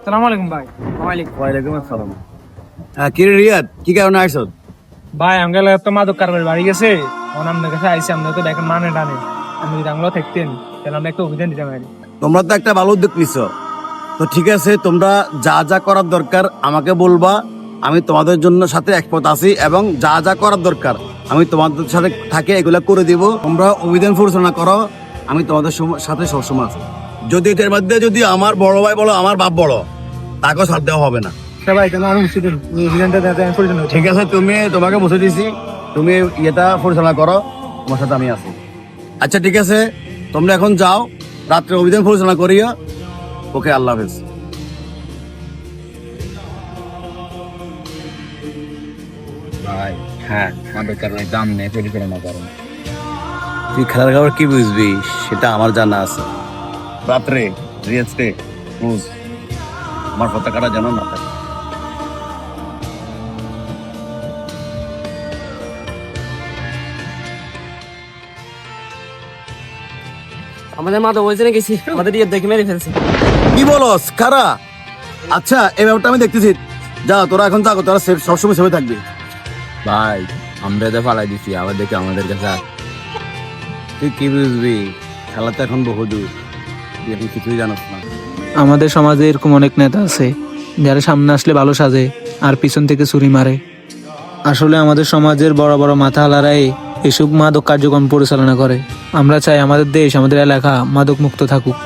সালামু আলাইকুম ভাই। ওয়ালাইকুম আসসালাম। হ্যাঁ, কি রে রিয়াদ, কি কারণে আইছো? ভাই আঙ্কেল তো মাদক কারবার বাড়ি গেছে, আপনার কাছে আইসি। আপনি তো দেখেন মানে টানে, আপনি যদি আঙ্গুলো থাকতেন তাহলে আমরা একটা অভিযান দিতাম আর কি। তোমরা তো একটা ভালো উদ্যোগ নিছো, তো ঠিক আছে, তোমরা যা যা করার দরকার আমাকে বলবা। আমি তোমাদের জন্য সাথে একমত আছি এবং যা যা করার দরকার আমি তোমাদের সাথে থাকে এগুলা করে দিব। তোমরা অভিযান পরিচালনা করো, আমি তোমাদের সাথে সবসময় আছি। যদি এটার মধ্যে যদি আমার বড় ভাই বলো, আমার বাপ বড়, তাকেও ছাড় দেওয়া হবে না। ভাই কেন আমি বুঝতে দেন অভিযানটা পরিচালনা করছি। ঠিক আছে, তোমাকে বসে দিছি, তুমি এটা পরিচালনা করো, তোমার সাথে আমি আছি। আচ্ছা ঠিক আছে, তোমরা এখন যাও, রাত্রে অভিযান পরিচালনা করিও। ওকে, আল্লাহ হাফেজ। ভাই হ্যাঁ, মাদক কারণে দাম নেই, পরিচালনা করো। তুই খেলার খবর কি বুঝবি সেটা আমার জানা আছে। রাত্রে রিয়াজকে ক্লোজ, আমার পতাকাটা জানো না থাকে। আমাদের মা তো বলছে না গেছি, আমাদের ইয়ে দেখে মেরে ফেলছে। কি বলস খারা? আচ্ছা, এই ব্যাপারটা আমি দেখতেছি। যা, তোরা এখন থাকো, তোরা সবসময় সেভে থাকবি। ভাই আমরা তো ফালাই দিছি, আবার দেখে আমাদের কাছে তুই কি বুঝবি, খেলা তো এখন বহু দূর, তুই এখন কিছুই জানাস না। আমাদের সমাজে এরকম অনেক নেতা আছে যারা সামনে আসলে ভালো সাজে আর পিছন থেকে ছুরি মারে। আসলে আমাদের সমাজের বড় বড় মাথাওয়ালারাই এসব মাদক কার্যক্রম পরিচালনা করে। আমরা চাই আমাদের দেশ, আমাদের এলাকা মাদক মুক্ত থাকুক।